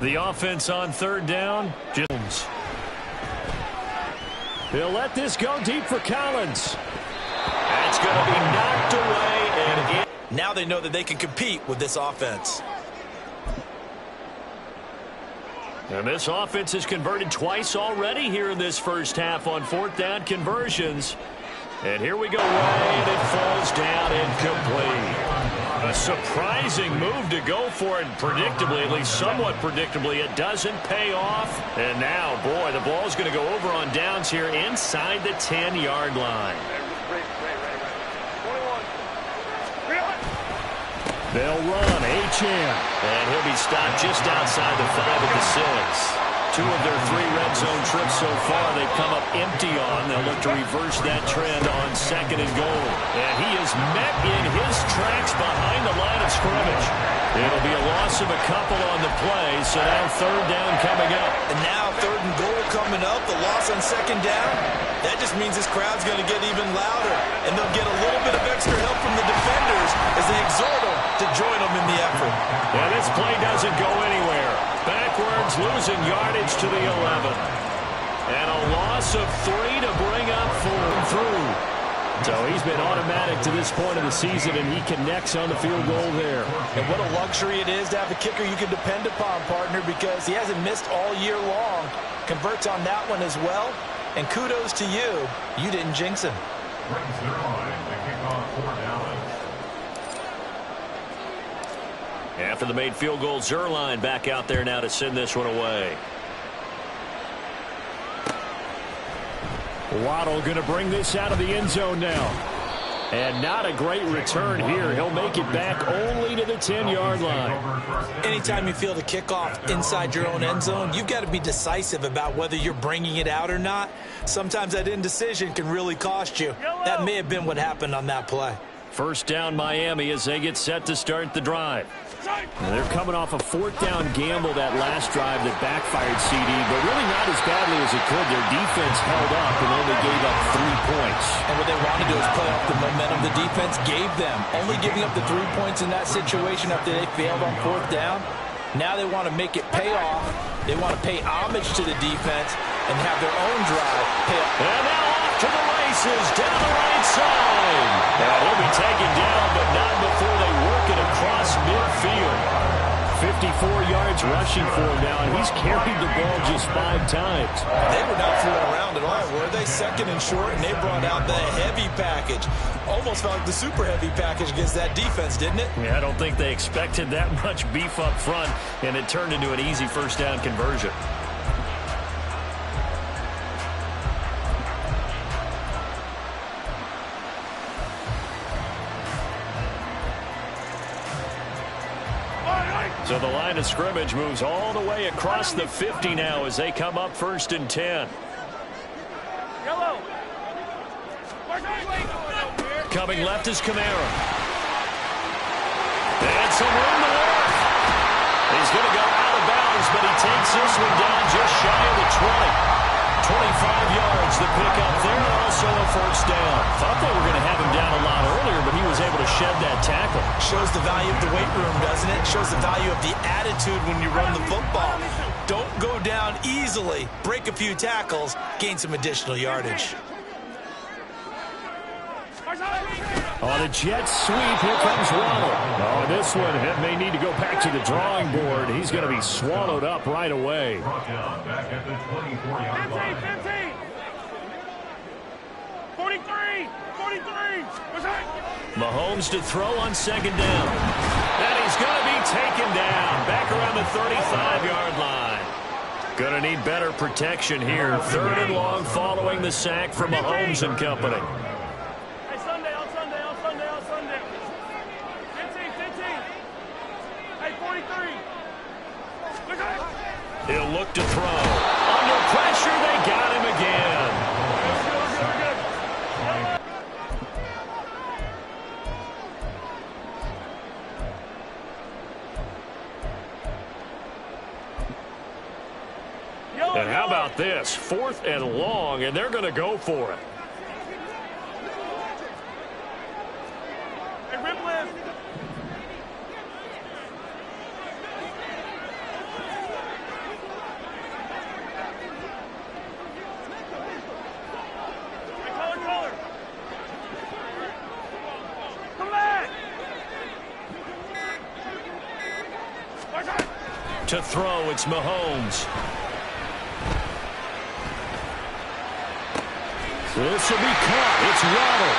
The offense on third down. Jones. He'll let this go deep for Collins. That's going to be knocked away. And now they know that they can compete with this offense. And this offense has converted twice already here in this first half on fourth down conversions. And here we go, and it falls down incomplete. A surprising move to go for it, predictably, at least somewhat predictably. It doesn't pay off. And now, boy, the ball's going to go over on downs here inside the 10-yard line. They'll run Achane. And he'll be stopped just outside the 5 at the 6. 2 of their 3 red zone trips so far they've come up empty on. They'll look to reverse that trend on 2nd and goal. And he is met in his tracks behind the line of scrimmage. It'll be a loss of a couple on the play, so now third down coming up. And now 3rd and goal coming up, the loss on 2nd down. That just means this crowd's going to get even louder, and they'll get a little bit of extra help from the defenders as they exhort them to join them in the effort. And this play doesn't go anywhere. Backwards, losing yardage to the 11. And a loss of 3 to bring up 4 through. So he's been automatic to this point of the season, and he connects on the field goal there. And what a luxury it is to have a kicker you can depend upon, partner, because he hasn't missed all year long. Converts on that one as well. And kudos to you. You didn't jinx him. After the made field goal, Zerline back out there now to send this one away. Waddle going to bring this out of the end zone now. And not a great return here. He'll make it back only to the 10-yard line. Anytime you feel the kickoff inside your own end zone, you've got to be decisive about whether you're bringing it out or not. Sometimes that indecision can really cost you. That may have been what happened on that play. First down Miami as they get set to start the drive. And they're coming off a 4th down gamble that last drive that backfired CD, but really not as badly as it could. Their defense held up and only gave up 3 points. And what they wanted to do is play off the momentum the defense gave them. Only giving up the 3 points in that situation after they failed on 4th down. Now they want to make it pay off. They want to pay homage to the defense and have their own drive pay off. And now off to the races down the right side. And he'll be taken down, but not before they work it across midfield. 54 yards rushing for him now, and he's carried the ball just 5 times. They were not fooling around at all, were they? 2nd and short, and they brought out the heavy package. Almost felt like the super heavy package against that defense, didn't it? Yeah, I don't think they expected that much beef up front, and it turned into an easy first down conversion. So the line of scrimmage moves all the way across the 50 now as they come up 1st and 10. Coming left is Kamara. And some room to work. He's going to go out of bounds, but he takes this one down just shy of the 20. 25 yards the pickup there, also a first down. Thought they were going to have him down a lot earlier, but he was able to shed that tackle. Shows the value of the weight room, doesn't it? Shows the value of the attitude when you run the football. Don't go down easily. Break a few tackles, gain some additional yardage. On a jet sweep, here comes Waddle. Oh, this one may need to go back to the drawing board. He's going to be swallowed up right away. 15. 43. Mahomes to throw on 2nd down. And he's going to be taken down back around the 35-yard line. Going to need better protection here. 3rd and long following the sack from Mahomes and company. He'll look to throw. Under pressure, they got him again. And how about this? 4th and long, and they're going to go for it. To throw, it's Mahomes. This will be caught. It's Waddle.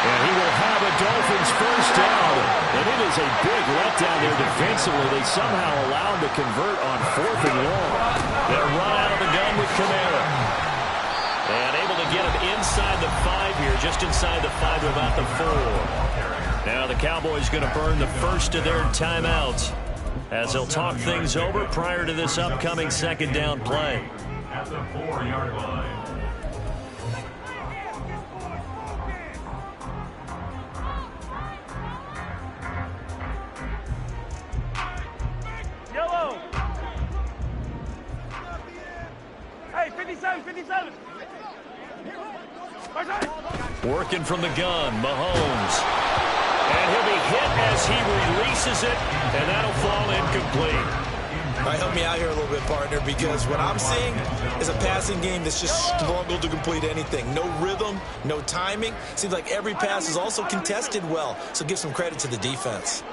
And he will have a Dolphins first down. And it is a big letdown there defensively. They somehow allow him to convert on 4th and long. They'll run out of the gun with Kamara. And able to get him inside the 5 here, just inside the 5 to about the 4. Now the Cowboys going to burn the first of their timeouts as they'll talk things over prior to this upcoming second down play. At the 4-yard line. Yellow. Hey, 57, 57. Working from the gun, Mahomes. And he'll be hit as he releases it, and that'll fall incomplete. All right, help me out here a little bit, partner, because what I'm seeing is a passing game that's just struggled to complete anything. No rhythm, no timing. Seems like every pass is also contested well, so give some credit to the defense.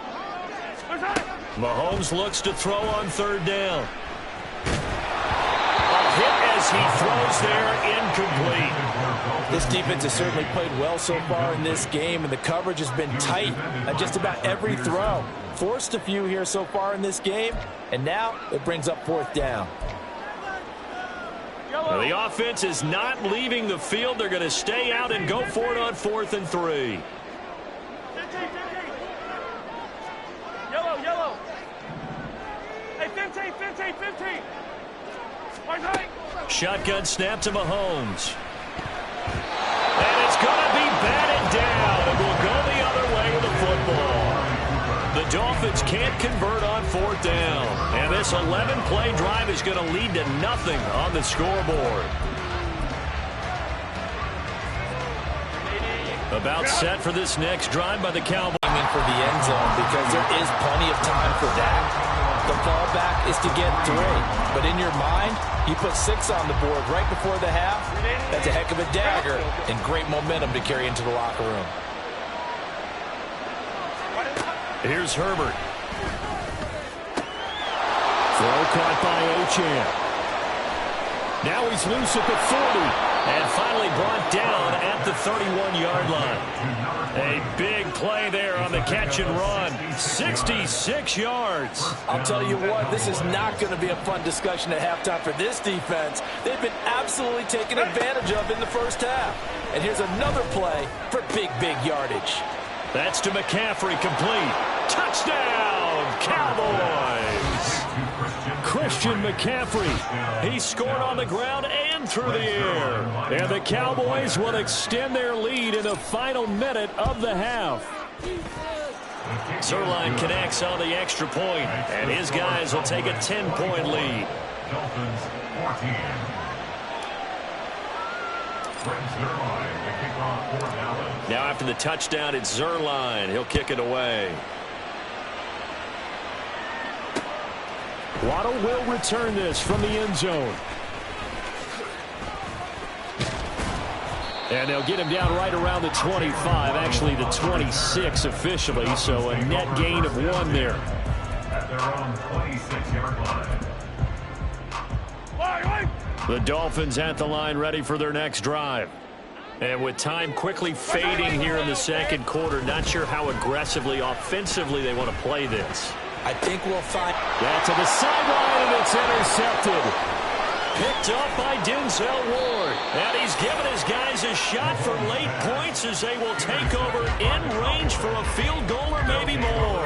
Mahomes looks to throw on 3rd down. A hit as he throws there, incomplete. This defense has certainly played well so far in this game, and the coverage has been tight on just about every throw. Forced a few here so far in this game, and now it brings up 4th down. Now the offense is not leaving the field. They're going to stay out and go for it on 4th and 3. Yellow. Hey, 15, 15, 15. Shotgun snap to Mahomes. And it's going to be batted down, and we'll go the other way with the football. The Dolphins can't convert on 4th down, and this 11-play drive is going to lead to nothing on the scoreboard. About set for this next drive by the Cowboys. Aiming for the end zone because there is plenty of time for that. The fallback is to get 3, but in your mind, you put 6 on the board right before the half. That's a heck of a dagger and great momentum to carry into the locker room. Here's Herbert. Throw caught by Achane. Now he's loose at the 40. And finally brought down at the 31-yard line. A big play there on the catch and run. 66 yards. I'll tell you what, this is not going to be a fun discussion at halftime for this defense. They've been absolutely taken advantage of in the first half. And here's another play for big yardage. That's to McCaffrey, complete. Touchdown, Cowboys! Christian McCaffrey. He scored on the ground and through the air. And the Cowboys will extend their lead in the final minute of the half. Zerline connects on the extra point, and his guys will take a 10-point lead. Dolphins 14. Now after the touchdown, it's Zerline. He'll kick it away. Waddle will return this from the end zone. And they'll get him down right around the 25, actually the 26 officially, so a net gain of 1 there. At their own 26-yard line. The Dolphins at the line ready for their next drive. And with time quickly fading here in the second quarter, not sure how aggressively, offensively they want to play this. I think we'll find... That to the sideline, and it's intercepted. Picked up by Denzel Ward. And he's given his guys a shot for late points as they will take over in range for a field goal or maybe more.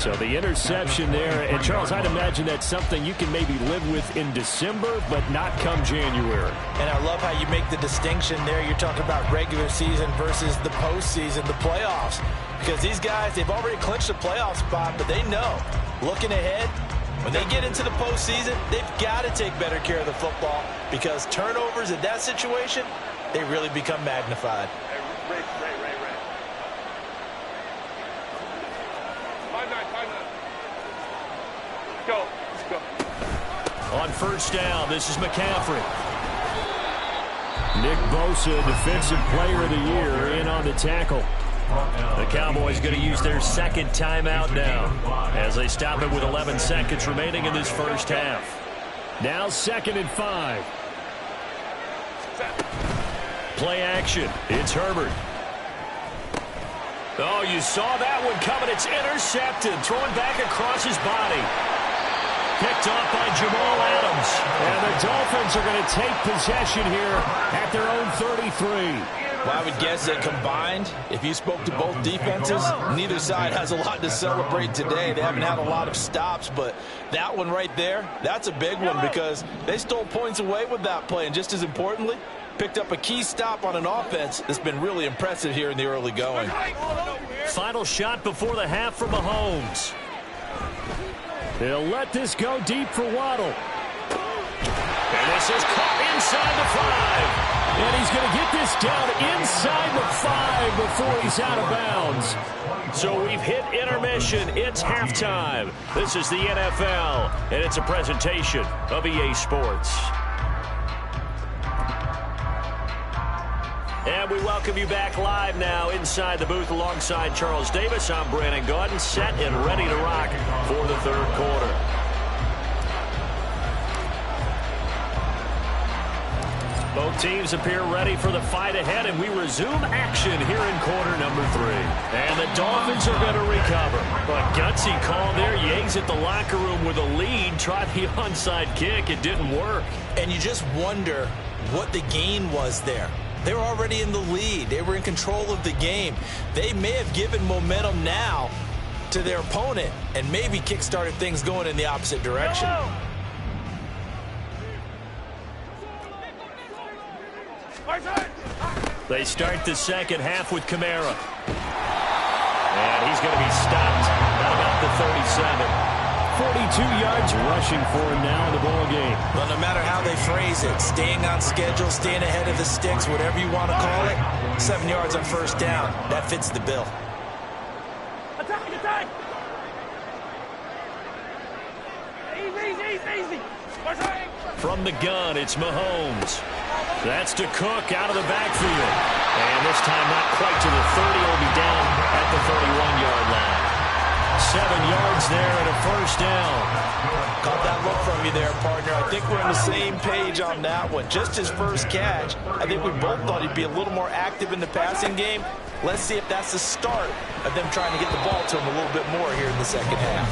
So the interception there. And, Charles, I'd imagine that's something you can maybe live with in December, but not come January. And I love how you make the distinction there. You're talking about regular season versus the postseason, the playoffs. Because these guys, they've already clinched a playoff spot, but they know, looking ahead, when they get into the postseason, they've got to take better care of the football because turnovers in that situation, they really become magnified. Ray. 5-9. Let's go. On first down, this is McCaffrey. Nick Bosa, Defensive Player of the Year, in on the tackle. The Cowboys going to use their second timeout now as they stop it with 11 seconds remaining in this first half. Now 2nd and 5. Play action. It's Herbert. Oh, you saw that one coming. It's intercepted. Throwing back across his body. Picked off by Jamal Adams. And the Dolphins are going to take possession here at their own 33. Well, I would guess that combined, if you spoke to both defenses, neither side has a lot to celebrate today. They haven't had a lot of stops, but that one right there, that's a big one because they stole points away with that play. And just as importantly, picked up a key stop on an offense that's been really impressive here in the early going. Final shot before the half from Mahomes. They'll let this go deep for Waddle. And this is caught inside the 5. And he's going to get this down inside the 5 before he's out of bounds. So we've hit intermission. It's halftime. This is the NFL, and it's a presentation of EA Sports. And we welcome you back live now inside the booth alongside Charles Davis. I'm Brandon Gaudin, set and ready to rock for the third quarter. Both teams appear ready for the fight ahead, and we resume action here in quarter number 3. And the Dolphins are going to recover. But gutsy call there. You exit the locker room with a lead. Try the onside kick. It didn't work. And you just wonder what the gain was there. They were already in the lead. They were in control of the game. They may have given momentum now to their opponent and maybe kick-started things going in the opposite direction. They start the second half with Kamara. And he's going to be stopped at about the 37. 42 yards rushing for him now in the ball game. Well, no matter how they phrase it, staying on schedule, staying ahead of the sticks, whatever you want to call it, 7 yards on first down. That fits the bill. Attack, attack! Easy. From the gun, it's Mahomes. That's to Cook out of the backfield. And this time not quite to the 30. Will be down at the 31-yard line. 7 yards there and a first down. Caught that look from you there, partner. I think we're on the same page on that one. Just his first catch. I think we both thought he'd be a little more active in the passing game. Let's see if that's the start of them trying to get the ball to him a little bit more here in the second half.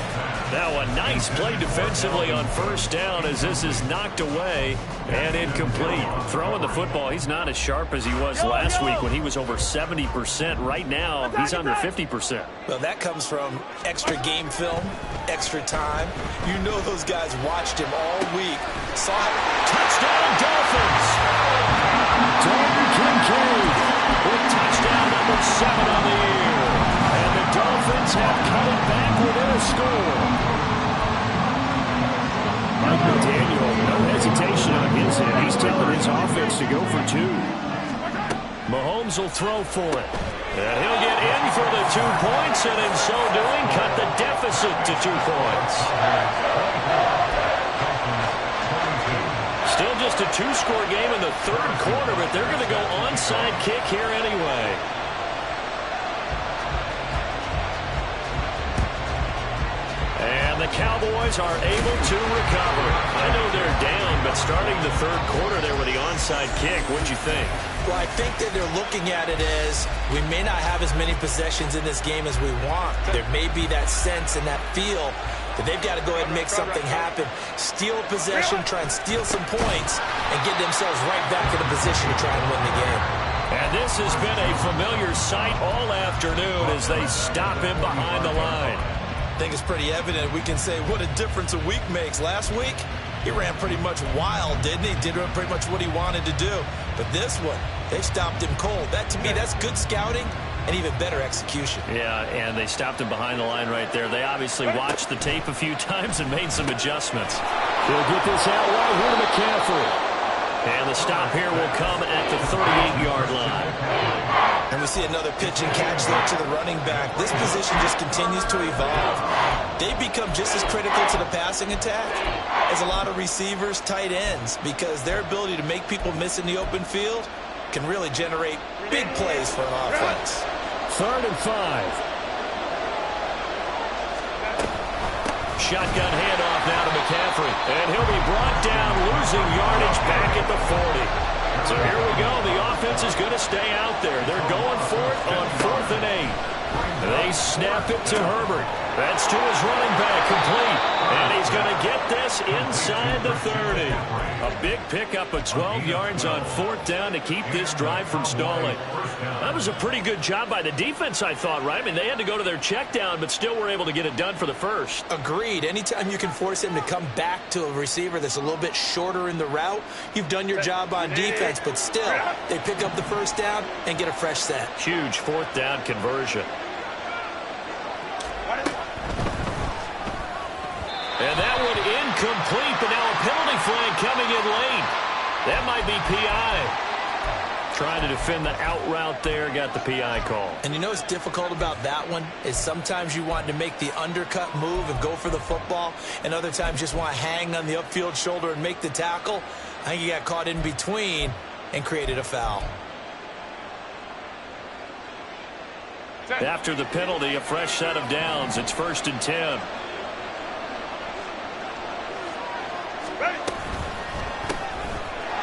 Now a nice play defensively on first down as this is knocked away and incomplete. Throwing the football, he's not as sharp as he was last week when he was over 70%. Right now, he's under 50%. Well, that comes from extra game film, extra time. You know those guys watched him all week. Saw it. Touchdown, Dolphins! Dalton Kincaid with touchdown number 7 on the year. And the Dolphins have cut it back within a score. Mike McDaniel, no hesitation on his end. He's telling his offense to go for 2. Mahomes will throw for it. And he'll get in for the 2 points, and in so doing, cut the deficit to 2 points. Still just a 2-score game in the third quarter, but they're going to go onside kick here anyway. And the Cowboys are able to recover. I know they're down, but starting the third quarter there with the onside kick, what'd you think? Well, I think that they're looking at it as we may not have as many possessions in this game as we want. There may be that sense and that feel that they've got to go ahead and make something happen. Steal a possession, try and steal some points, and get themselves right back in a position to try and win the game. And this has been a familiar sight all afternoon as they stop him behind the line. I think it's pretty evident. We can say what a difference a week makes. Last week, he ran pretty much wild, didn't he? Did pretty much what he wanted to do. But this one, they stopped him cold. That, to me, that's good scouting and even better execution. Yeah, and they stopped him behind the line right there. They obviously watched the tape a few times and made some adjustments. They'll get this out wide here to McCaffrey. And the stop here will come at the 38-yard line. And we see another pitch and catch there to the running back. This position just continues to evolve. They become just as critical to the passing attack as a lot of receivers, tight ends, because their ability to make people miss in the open field can really generate big plays for an offense. 3rd and 5. Shotgun handoff now to McCaffrey. And he'll be brought down, losing yardage back at the 40. So here we go. The offense is going to stay out there. They're going for it on 4th and 8. They snap it to Herbert. That's to his running back, complete. And he's going to get this inside the 30. A big pickup of 12 yards on 4th down to keep this drive from stalling. That was a pretty good job by the defense, I thought, right? I mean, they had to go to their check down, but still were able to get it done for the first. Agreed. Anytime you can force him to come back to a receiver that's a little bit shorter in the route, you've done your job on defense, but still, they pick up the 1st down and get a fresh set. Huge 4th down conversion. And that one incomplete, but now a penalty flag coming in late. That might be P.I. Trying to defend the out route there, got the P.I. call. And you know what's difficult about that one is sometimes you want to make the undercut move and go for the football, and other times just want to hang on the upfield shoulder and make the tackle. I think he got caught in between and created a foul. After the penalty, a fresh set of downs. It's 1st and 10.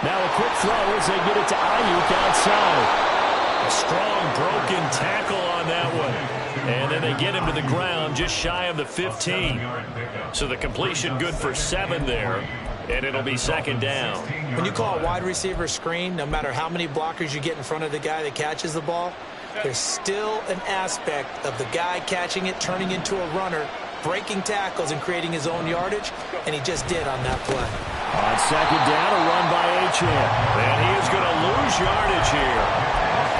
Now a quick throw as they get it to Ayuk outside. A strong broken tackle on that one. And then they get him to the ground just shy of the 15. So the completion good for 7 there. And it'll be 2nd down. When you call a wide receiver screen, no matter how many blockers you get in front of the guy that catches the ball, there's still an aspect of the guy catching it, turning into a runner, breaking tackles and creating his own yardage, and he just did on that play. On 2nd down, a run by Achane. And he is going to lose yardage here.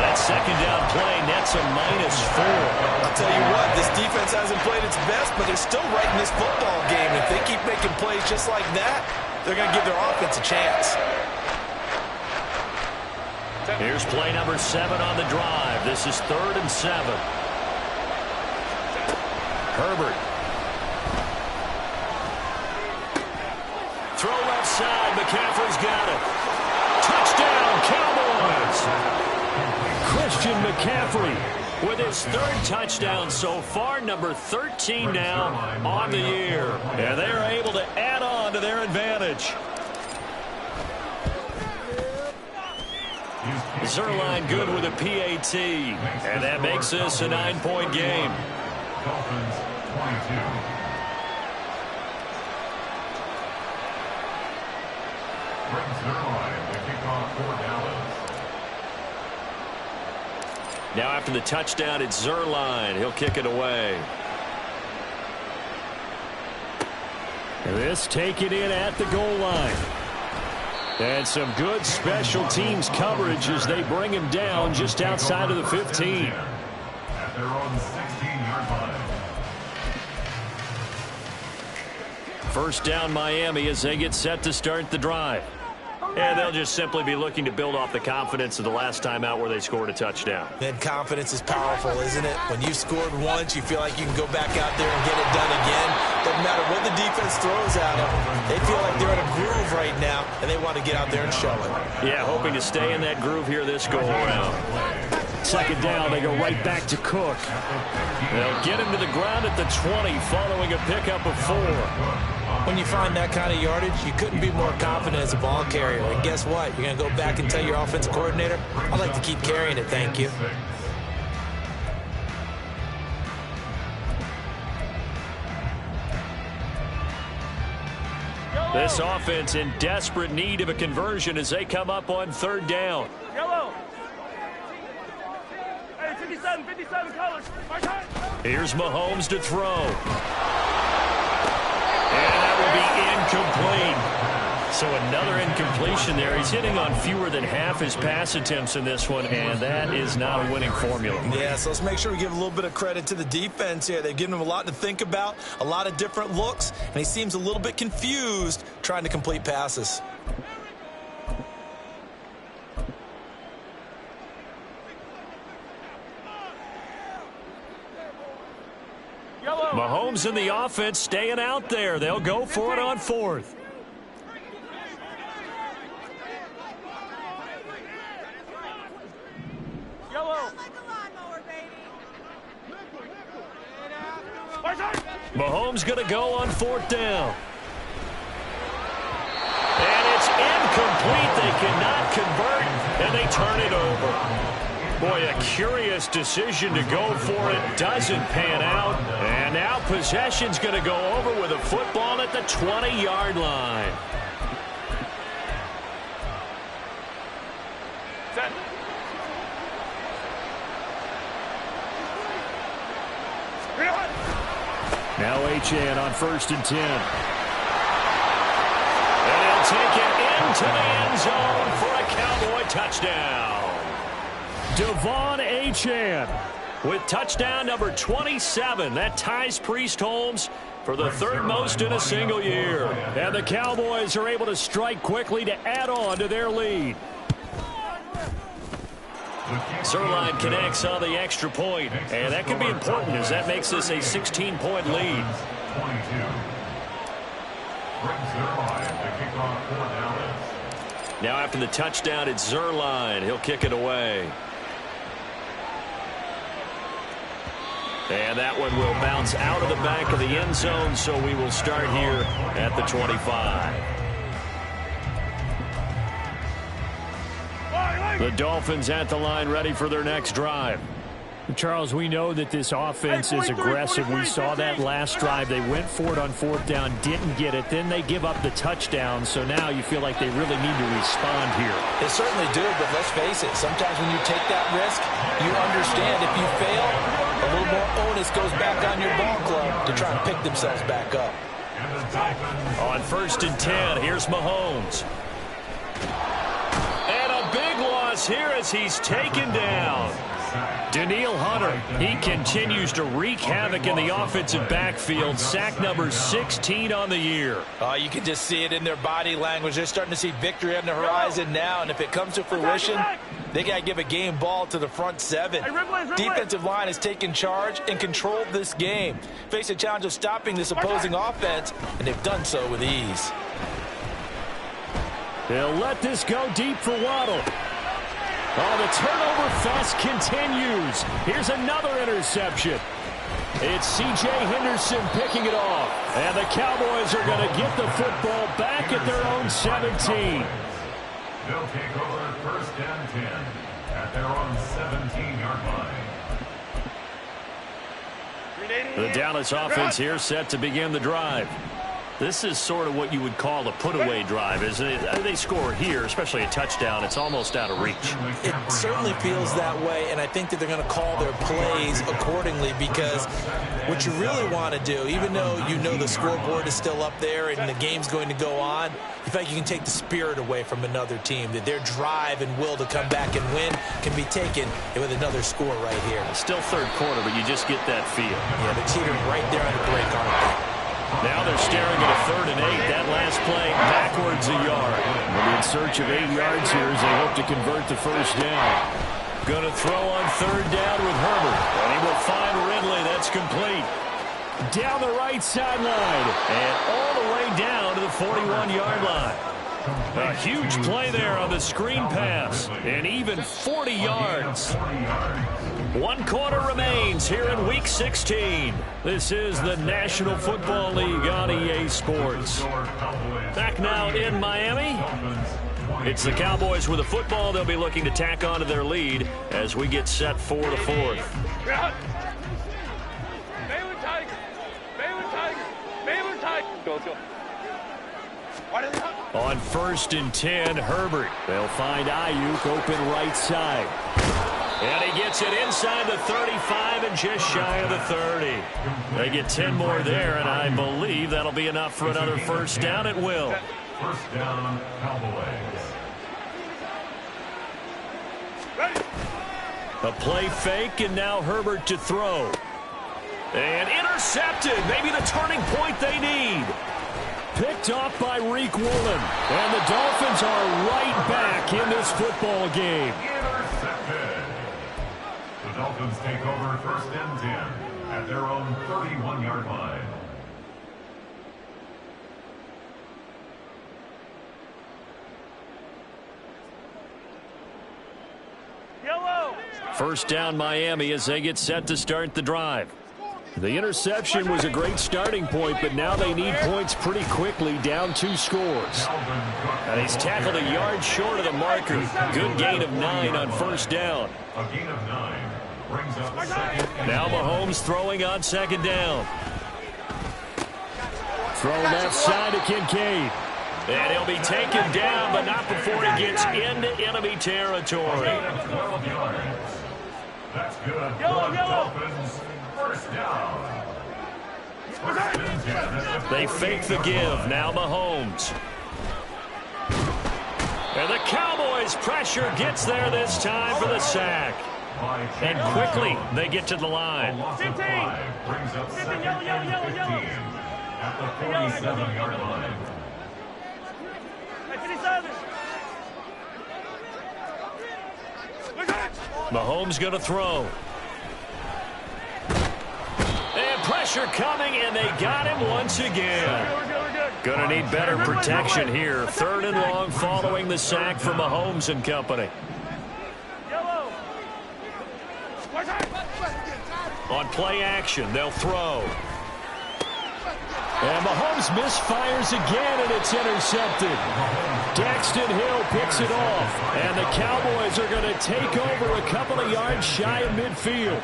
That 2nd down play nets a -4. I'll tell you what, this defense hasn't played its best, but they're still right in this football game. If they keep making plays just like that, they're going to give their offense a chance. Here's play number 7 on the drive. This is 3rd and 7. Herbert. Throw left side. McCaffrey's got it. Touchdown, Cowboys. Christian McCaffrey with his 3rd touchdown so far, number 13 now on the year. And they're able to add on to their advantage. Zerline good with a PAT. And that makes this a 9-point game. Dolphins 22. Brings Zerline to kick off for Dallas. Now after the touchdown, it's Zerline. He'll kick it away. This taken in at the goal line. And some good special teams coverage as they bring him down just outside of the 15. At their own 16-yard line. 1st down Miami as they get set to start the drive. And they'll just simply be looking to build off the confidence of the last time out where they scored a touchdown. That confidence is powerful, isn't it? When you scored once, you feel like you can go back out there and get it done again. Doesn't matter what the defense throws at them. They feel like they're in a groove right now, and they want to get out there and show it. Yeah, hoping to stay in that groove here this go-around. 2nd down, they go right back to Cook. They'll get him to the ground at the 20 following a pickup of 4. When you find that kind of yardage, you couldn't be more confident as a ball carrier. And guess what? You're going to go back and tell your offensive coordinator, I'd like to keep carrying it, thank you. This offense in desperate need of a conversion as they come up on 3rd down. Yellow. Hey, 57 colors. Here's Mahomes to throw. And that will be incomplete. So another incompletion there. He's hitting on fewer than half his pass attempts in this one, and that is not a winning formula. Yeah, so let's make sure we give a little bit of credit to the defense here. They've given him a lot to think about, a lot of different looks, and he seems a little bit confused trying to complete passes. Mahomes and the offense staying out there. They'll go for it on 4th. Yellow. Mahomes going to go on 4th down. And it's incomplete. They cannot convert, and they turn it over. Boy, a curious decision to go for it. Doesn't pan out. And now possession's going to go over with a football at the 20-yard line. Set. Now Achane on 1st and 10. And he'll take it into the end zone for a Cowboy touchdown. Devon Achane with touchdown number 27. That ties Priest Holmes for the 3rd most in a single year. And the Cowboys are able to strike quickly to add on to their lead. Zerline connects on the extra point, and that could be important as that makes this a 16-point lead. 22. Brings Zerline to kick off 4 downs. Now after the touchdown, it's Zerline. He'll kick it away. And that one will bounce out of the back of the end zone, so we will start here at the 25. The Dolphins at the line ready for their next drive. Charles, we know that this offense is aggressive. We saw that last drive. They went for it on 4th down, didn't get it. Then they give up the touchdown, so now you feel like they really need to respond here. They certainly do, but let's face it. Sometimes when you take that risk, you understand if you fail, a little more onus goes back on your ball club to try and pick themselves back up. On 1st and 10, here's Mahomes. And a big loss here as he's taken down. Danielle Hunter, he continues to wreak havoc in the offensive backfield. Sack number 16 on the year. You can just see it in their body language. They're starting to see victory on the horizon now, and if it comes to fruition, they got to give a game ball to the front 7. Defensive line has taken charge and controlled this game. Face a challenge of stopping this opposing offense, and they've done so with ease. They'll let this go deep for Waddle. Oh, the turnover fest continues. Here's another interception. It's C.J. Henderson picking it off. And the Cowboys are going to get the football back at their own 17. They'll take over 1st and 10 at their own 17-yard line. The Dallas offense here set to begin the drive. This is sort of what you would call a put-away drive. As they score here, especially a touchdown, it's almost out of reach. It certainly feels that way, and I think that they're going to call their plays accordingly because what you really want to do, even though you know the scoreboard is still up there and the game's going to go on, you feel like you can take the spirit away from another team, that their drive and will to come back and win can be taken with another score right here. Still 3rd quarter, but you just get that feel. Yeah, they're teetering right there on the break, aren't they? Now they're staring at a 3rd and 8. That last play backwards a yard. They'll be in search of 8 yards here as they hope to convert the 1st down. Going to throw on 3rd down with Herbert. And he will find Ridley. That's complete. Down the right sideline. And all the way down to the 41-yard line. A huge play there on the screen pass. And even 40 yards. 1 quarter remains here in Week 16. This is the National Football League on EA Sports. Back now in Miami. It's the Cowboys with the football. They'll be looking to tack on to their lead as we get set for the 4th. Go, go. On 1st and 10, Herbert. They'll find Ayuk open right side. And he gets it inside the 35 and just shy of the 30. They get 10 more there, and I believe that'll be enough for another 1st down at will. 1st down, Cowboys. A play fake, and now Herbert to throw. And intercepted. Maybe the turning point they need. Picked off by Reek Woolen. And the Dolphins are right back in this football game. Intercepted. The Dolphins take over 1st and 10 at their own 31-yard line. Yellow. 1st down Miami as they get set to start the drive. The interception was a great starting point, but now they need points pretty quickly, down 2 scores. And he's tackled a yard short of the marker. Good gain of 9 on first down. A gain of 9 brings up second. Now Mahomes throwing on second down. Throw left side to Kincaid. And he'll be taken down, but not before he gets into enemy territory. 12 yards. That's good for the Dolphins. First down. First and 10. They fake the give. Now Mahomes. And the Cowboys' pressure gets there this time for the sack. And quickly, they get to the line. Loss of 5 brings up second and 15 at the 47-yard line. Mahomes going to throw. And pressure coming, and they got him once again. Going to need better protection here. 3rd and long following the sack from Mahomes and company. On play action, they'll throw. And Mahomes misfires again, and it's intercepted. Daxton Hill picks it off. And the Cowboys are going to take over a couple of yards shy of midfield.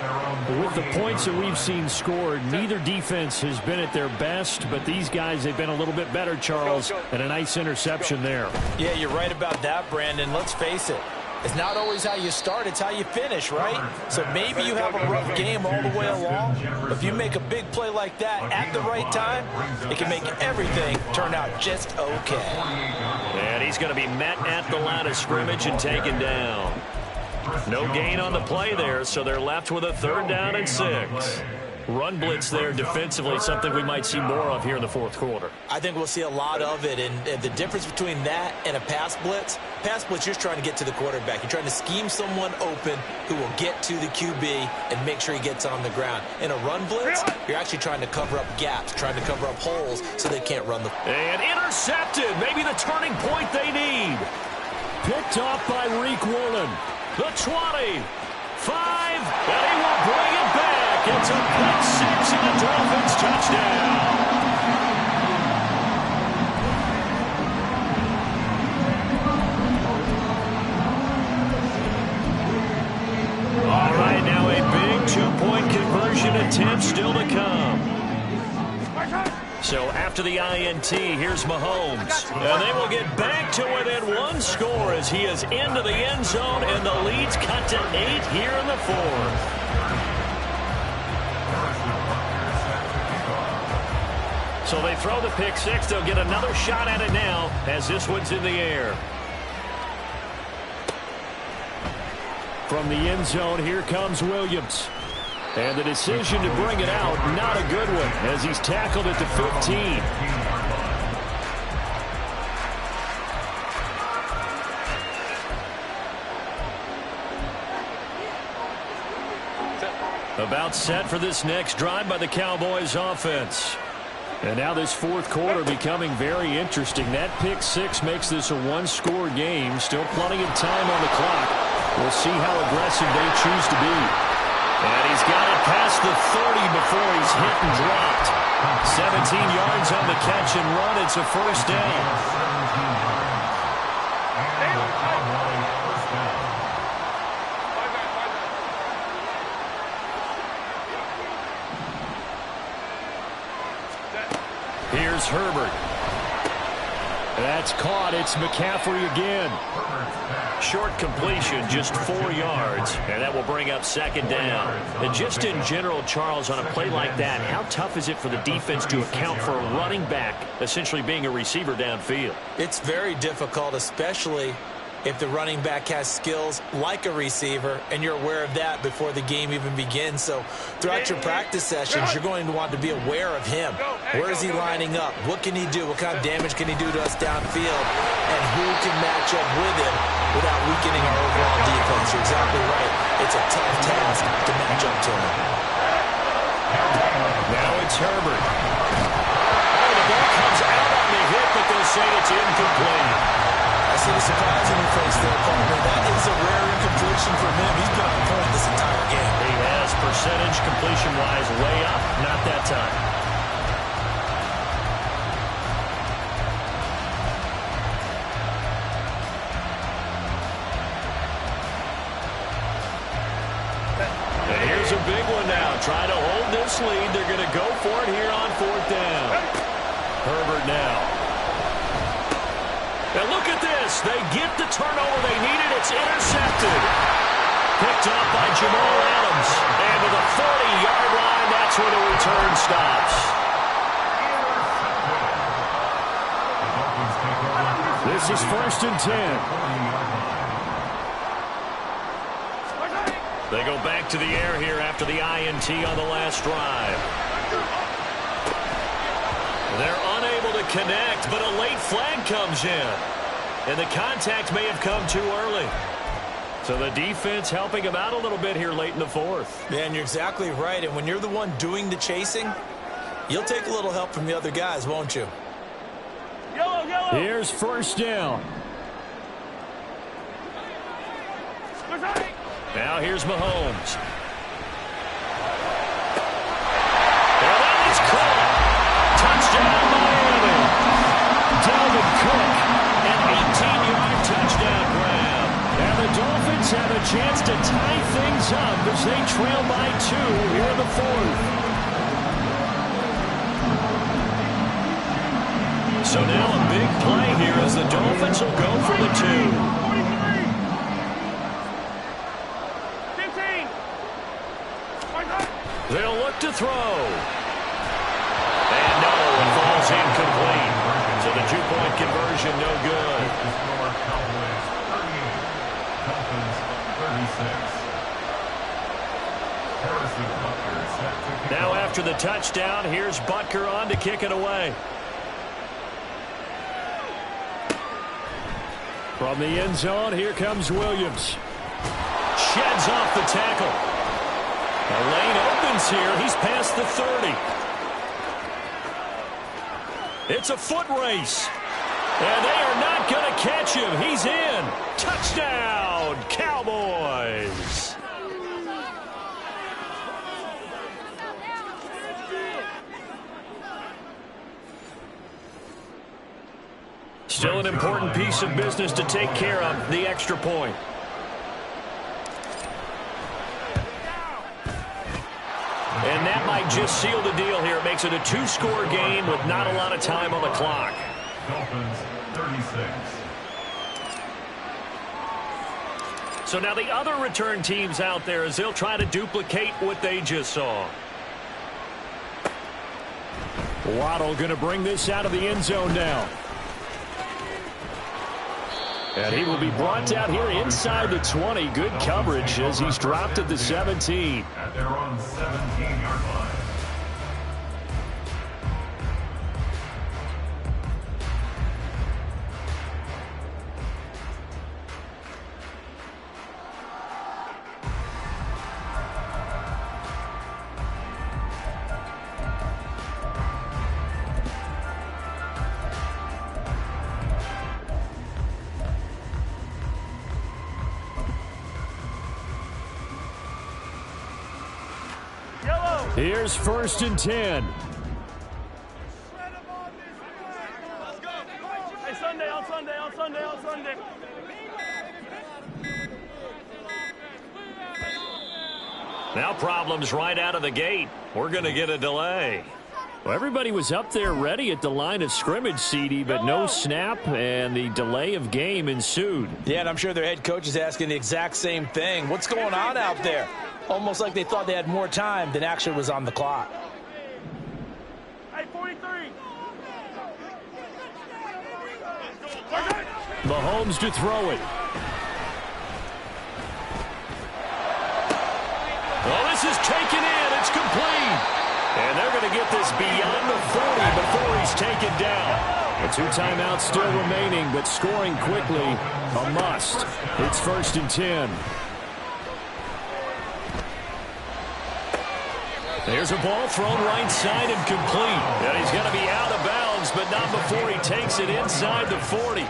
With the points that we've seen scored, neither defense has been at their best, but these guys, they've been a little bit better, Charles, and a nice interception there. Yeah, you're right about that, Brandon. Let's face it. It's not always how you start, it's how you finish, right? So maybe you have a rough game all the way along, but if you make a big play like that at the right time, it can make everything turn out just okay. And he's going to be met at the line of scrimmage and taken down. No gain on the play there, so they're left with a 3rd down and 6. Run blitz there defensively, something we might see more of here in the 4th quarter. I think we'll see a lot of it, and the difference between that and a pass blitz, you're just trying to get to the quarterback. You're trying to scheme someone open who will get to the QB and make sure he gets on the ground. In a run blitz, you're actually trying to cover up gaps, trying to cover up holes so they can't run the... And intercepted, maybe the turning point they need. Picked off by Reek Woolen. The 20, 5, and he will bring it back. It's a pick 6 and a Dolphins touchdown. All right, now a big 2-point conversion attempt still to come. So after the INT, here's Mahomes. And they will get back to within 1 score as he is into the end zone, and the lead's cut to 8 here in the 4th. So they throw the pick 6. They'll get another shot at it now as this one's in the air. From the end zone, here comes Williams. And the decision to bring it out, not a good one, as he's tackled at the 15. About set for this next drive by the Cowboys offense. And now this 4th quarter becoming very interesting. That pick 6 makes this a 1-score game. Still plenty of time on the clock. We'll see how aggressive they choose to be. And he's got it past the 30 before he's hit and dropped. 17 yards on the catch and run. It's a first down. Here's Herbert. That's caught. It's McCaffrey again. Short completion, just 4 yards, and that will bring up second down. And just in general, Charles, on a play like that, how tough is it for the defense to account for a running back essentially being a receiver downfield? It's very difficult, especially if the running back has skills like a receiver, and you're aware of that before the game even begins. So throughout your practice sessions, you're going to want to be aware of him. Where is he lining up? What can he do? What kind of damage can he do to us downfield? And who can match up with him without weakening our overall defense? You're exactly right. It's a tough task to match up to him. Now it's Herbert. Oh, the ball comes out on the hit, but they'll say it's incomplete. I see the surprise in your face there, partner. That is a rare incompletion from him. He's been on point this entire game. He has pass percentage completion-wise way up. Not that time. And here's a big one now. Trying to hold this lead. They're going to go for it here on 4th down. Herbert now. And look at this. They get the turnover they needed. It's intercepted. Picked up by Jamal Adams. And to the 40-yard line, that's where the return stops. This is 1st and 10. They go back to the air here after the INT on the last drive. They're unable to connect, but a late flag comes in. And the contact may have come too early. So the defense helping them out a little bit here late in the 4th. Yeah, and you're exactly right. And when you're the one doing the chasing, you'll take a little help from the other guys, won't you? Yellow, yellow. Here's 1st down. Now here's Mahomes. And that is caught. Touchdown, Miami. Dalvin Cook. An 18-yard touchdown grab. And the Dolphins have a chance to tie things up as they trail by 2 here in the 4th. So now a big play here as the Dolphins will go for the 2. They'll look to throw. And no, it falls incomplete. So the 2-point conversion no good. Now after the touchdown, here's Butker on to kick it away. From the end zone, here comes Williams. Sheds off the tackle. The lane opens here. He's past the 30. It's a foot race. And they are not going to catch him. He's in. Touchdown, Cowboys. Still an important piece of business to take care of, the extra point. And that might just seal the deal here. It makes it a 2-score game with not a lot of time on the clock. Dolphins, 36. So now the other return teams out there as they'll try to duplicate what they just saw. Waddle going to bring this out of the end zone now. And he will be brought down here inside the 20. Good coverage as he's dropped at the 17. At their own 17-yard line. Here's 1st and 10. Hey, Sunday, on Sunday, on Sunday, on Sunday. Now problems right out of the gate. We're going to get a delay. Well, everybody was up there ready at the line of scrimmage, CD, but no snap, and the delay of game ensued. Yeah, and I'm sure their head coach is asking the exact same thing. What's going on out there? Almost like they thought they had more time than actually was on the clock. Hey, 43. Mahomes to throw it. Well, this is taken in. It's complete. And they're going to get this beyond the 40 before he's taken down. The 2 timeouts still remaining, but scoring quickly, a must. It's 1st and 10. There's a ball thrown right side and complete. And he's going to be out of bounds, but not before he takes it inside the 40.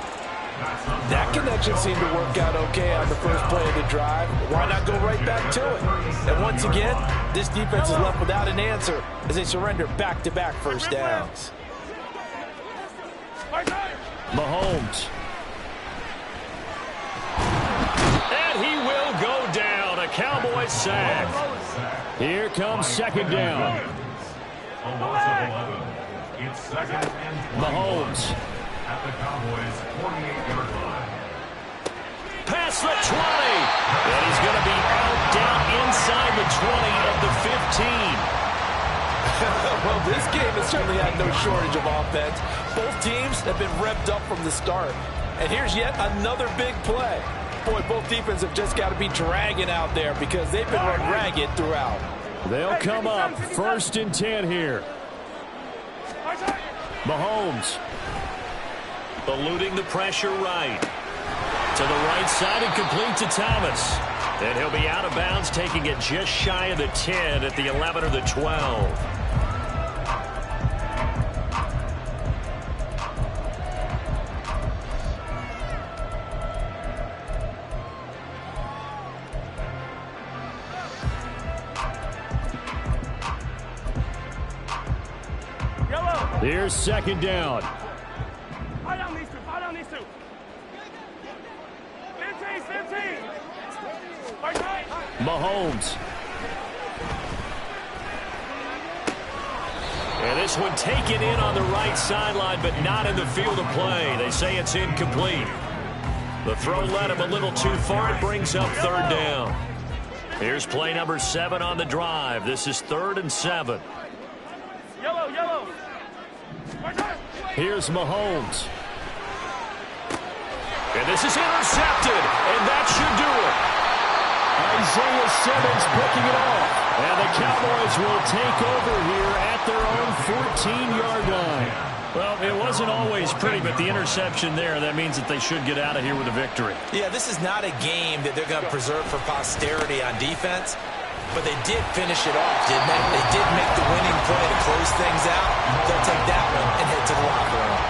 That connection seemed to work out okay on the first play of the drive. Why not go right back to it? And once again, this defense is left without an answer as they surrender back-to-back first downs. Mahomes. And he will go down. A Cowboys sack. Here comes second down. It's second and 20. Mahomes. At the Cowboys' 48-yard line. Past the 20. And he's going to be out down inside the 20 of the 15. Well, this game has certainly had no shortage of offense. Both teams have been revved up from the start. And here's yet another big play. Boy, both defenses have just got to be dragging out there because they've been run ragged throughout. They'll come up first and 10 here. Mahomes. Eluding the pressure right. To the right side and complete to Thomas. And he'll be out of bounds, taking it just shy of the 10 at the 11 or the 12. Here's second down. Fire down these two. Fire down these two. 15. Right. Mahomes. And this one taken in on the right sideline, but not in the field of play. They say it's incomplete. The throw led him a little too far. It brings up third down. Here's play number 7 on the drive. This is 3rd and 7. Yellow. Here's Mahomes. And this is intercepted, and that should do it. Isaiah Simmons picking it off. And the Cowboys will take over here at their own 14-yard line. Well, it wasn't always pretty, but the interception there, that means that they should get out of here with a victory. Yeah, this is not a game that they're going to preserve for posterity on defense, but they did finish it off, didn't they? They did make the winning play to close things out. They'll take that one and head to the locker room.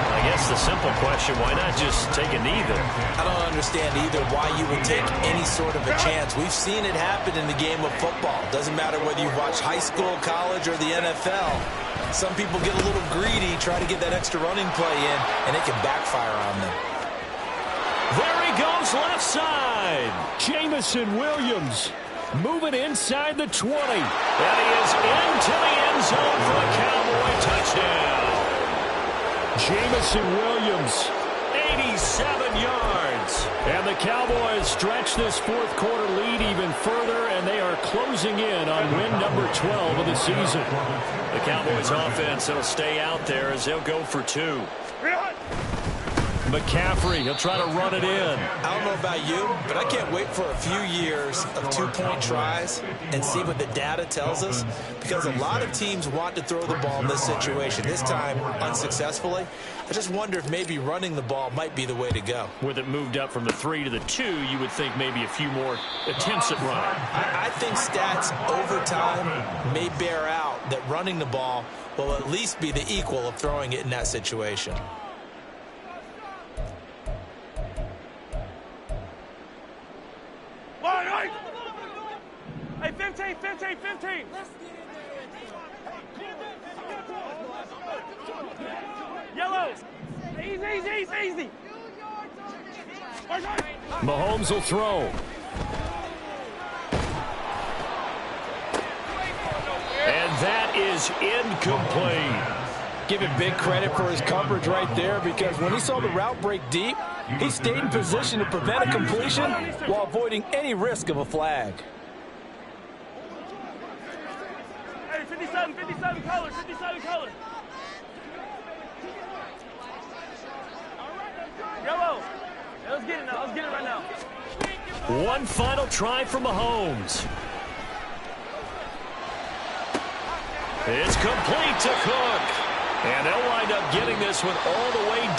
I guess the simple question, why not just take a knee there? I don't understand either why you would take any sort of a chance. We've seen it happen in the game of football. Doesn't matter whether you watch high school, college, or the NFL. Some people get a little greedy, try to get that extra running play in, and it can backfire on them. There he goes, left side. Jamison Williams moving inside the 20. And he is into the end zone for a Cowboy touchdown. Jamison Williams, 87 yards. and the Cowboys stretch this fourth quarter lead even further, and they are closing in on win number 12 of the season. The Cowboys offense, it'll stay out there as they'll go for 2. McCaffrey, he'll try to run it in. I don't know about you, but I can't wait for a few years of two-point tries and see what the data tells us, because a lot of teams want to throw the ball in this situation. This time, unsuccessfully. I just wonder if maybe running the ball might be the way to go. With it moved up from the 3 to the 2, you would think maybe a few more attempts at running. I think stats over time may bear out that running the ball will at least be the equal of throwing it in that situation. Hey, 15. Yellow. Easy. Mahomes will throw. And that is incomplete. Give him big credit for his coverage right there, because when he saw the route break deep, he stayed in position to prevent a completion while avoiding any risk of a flag. Hey, 57 colors. Yellow. Let's get it right now. One final try for Mahomes. It's complete to Cook. And they'll wind up getting this one all the way down.